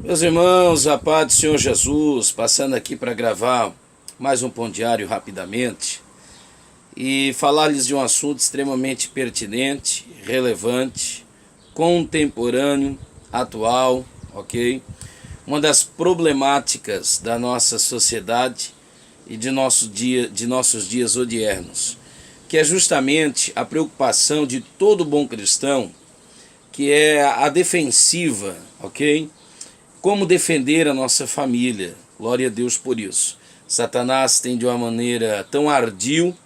Meus irmãos, a paz do Senhor Jesus, passando aqui para gravar mais um Pão Diário rapidamente e falar-lhes de um assunto extremamente pertinente, relevante, contemporâneo, atual, ok? Uma das problemáticas da nossa sociedade e de nossos dias odiernos, que é justamente a preocupação de todo bom cristão, que é a defensiva, ok? Como defender a nossa família? Glória a Deus por isso. Satanás tem de uma maneira tão ardil,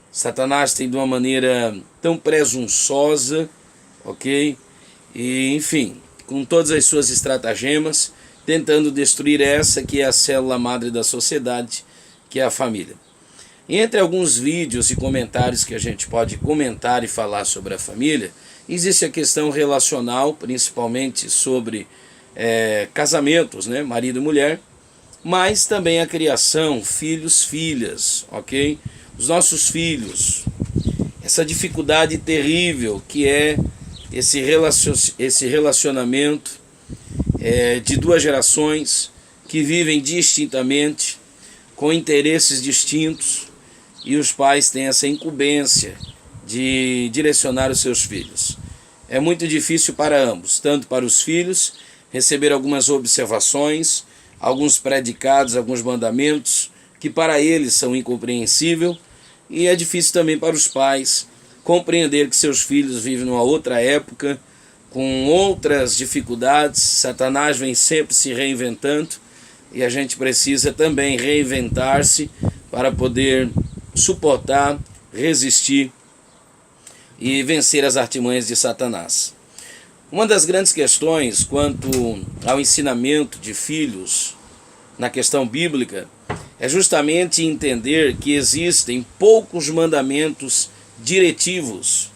Satanás tem de uma maneira tão presunçosa, ok? E enfim, com todas as suas estratagemas, tentando destruir essa que é a célula madre da sociedade, que é a família. E entre alguns vídeos e comentários que a gente pode comentar e falar sobre a família, existe a questão relacional, principalmente sobre casamentos, né, marido e mulher, mas também a criação, filhos, filhas, ok? Os nossos filhos, essa dificuldade terrível que é esse relacionamento de duas gerações que vivem distintamente, com interesses distintos, e os pais têm essa incumbência de direcionar os seus filhos. É muito difícil para ambos, tanto para os filhos receber algumas observações, alguns predicados, alguns mandamentos, que para eles são incompreensíveis, e é difícil também para os pais compreender que seus filhos vivem numa outra época, com outras dificuldades. Satanás vem sempre se reinventando, e a gente precisa também reinventar-se para poder suportar, resistir e vencer as artimanhas de Satanás. Uma das grandes questões quanto ao ensinamento de filhos na questão bíblica é justamente entender que existem poucos mandamentos diretivos.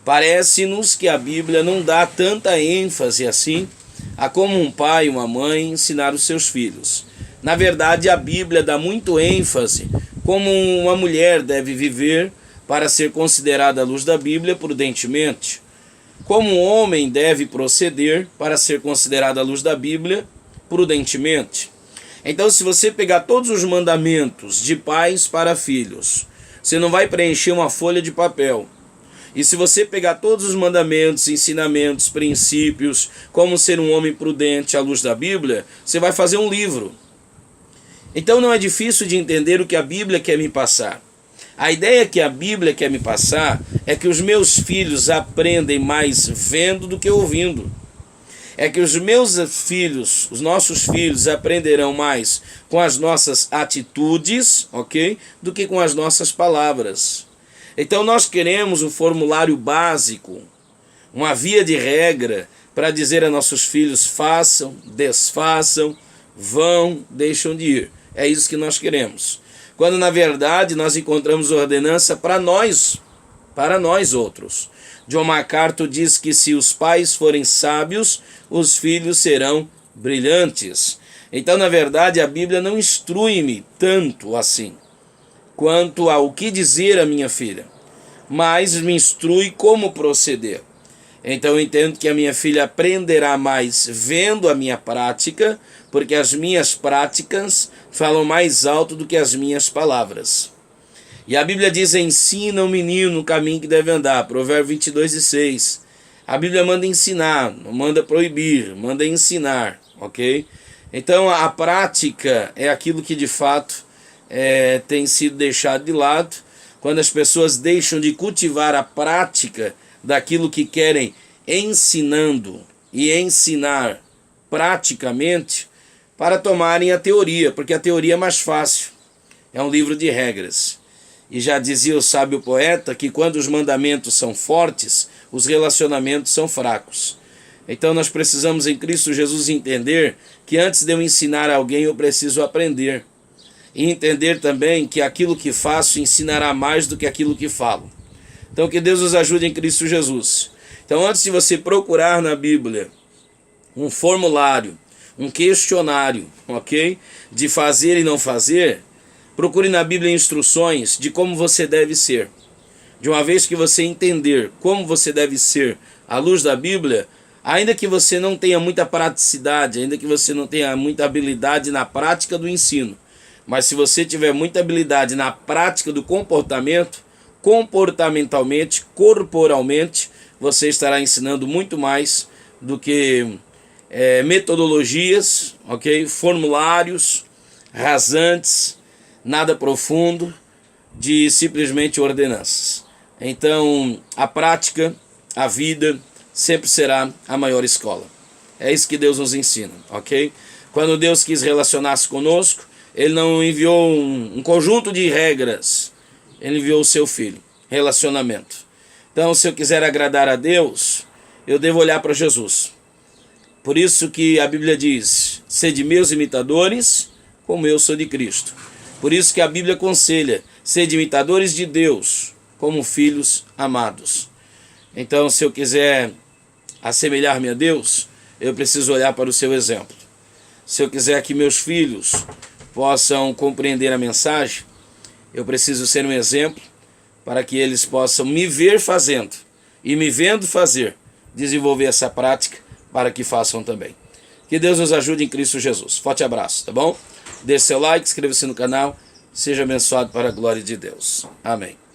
Parece-nos que a Bíblia não dá tanta ênfase assim a como um pai e uma mãe ensinar os seus filhos. Na verdade, a Bíblia dá muito ênfase como uma mulher deve viver para ser considerada à luz da Bíblia prudentemente, como um homem deve proceder para ser considerado à luz da Bíblia prudentemente. Então, se você pegar todos os mandamentos de pais para filhos, você não vai preencher uma folha de papel. E se você pegar todos os mandamentos, ensinamentos, princípios, como ser um homem prudente à luz da Bíblia, você vai fazer um livro. Então não é difícil de entender o que a Bíblia quer me passar. A ideia que a Bíblia quer me passar é que os meus filhos aprendem mais vendo do que ouvindo. É que os meus filhos, os nossos filhos, aprenderão mais com as nossas atitudes, ok? Do que com as nossas palavras. Então nós queremos um formulário básico, uma via de regra para dizer a nossos filhos: façam, desfaçam, vão, deixam de ir. É isso que nós queremos. Quando na verdade nós encontramos ordenança para nós outros. John MacArthur diz que se os pais forem sábios, os filhos serão brilhantes. Então, na verdade, a Bíblia não instrui-me tanto assim quanto ao que dizer à minha filha, mas me instrui como proceder. Então eu entendo que a minha filha aprenderá mais vendo a minha prática, porque as minhas práticas falam mais alto do que as minhas palavras. E a Bíblia diz: ensina o menino no caminho que deve andar, Provérbios 22:6. A Bíblia manda ensinar, não manda proibir, manda ensinar, ok? Então a prática é aquilo que de fato tem sido deixado de lado. Quando as pessoas deixam de cultivar a prática daquilo que querem ensinando e ensinar praticamente, para tomarem a teoria, porque a teoria é mais fácil, é um livro de regras. E já dizia o sábio poeta que quando os mandamentos são fortes, os relacionamentos são fracos. Então nós precisamos em Cristo Jesus entender que antes de eu ensinar alguém eu preciso aprender. E entender também que aquilo que faço ensinará mais do que aquilo que falo. Então que Deus nos ajude em Cristo Jesus. Então antes de você procurar na Bíblia um formulário, um questionário, ok? De fazer e não fazer, procure na Bíblia instruções de como você deve ser. De uma vez que você entender como você deve ser à luz da Bíblia, Ainda que você não tenha muita praticidade, ainda que você não tenha muita habilidade na prática do ensino, mas se você tiver muita habilidade na prática do comportamento, comportamentalmente, corporalmente, você estará ensinando muito mais do que metodologias, ok? Formulários rasantes, nada profundo, de simplesmente ordenanças. Então, a prática, a vida, sempre será a maior escola. É isso que Deus nos ensina, ok? Quando Deus quis relacionar-se conosco, Ele não enviou um conjunto de regras, Ele enviou o seu Filho, relacionamento. Então, se eu quiser agradar a Deus, eu devo olhar para Jesus. Por isso que a Bíblia diz, sede meus imitadores, como eu sou de Cristo. Por isso que a Bíblia aconselha, sede imitadores de Deus, como filhos amados. Então, se eu quiser assemelhar-me a Deus, eu preciso olhar para o seu exemplo. Se eu quiser que meus filhos possam compreender a mensagem, eu preciso ser um exemplo para que eles possam me ver fazendo e, me vendo fazer, desenvolver essa prática para que façam também. Que Deus nos ajude em Cristo Jesus. Forte abraço, tá bom? Deixe seu like, inscreva-se no canal, seja abençoado para a glória de Deus. Amém.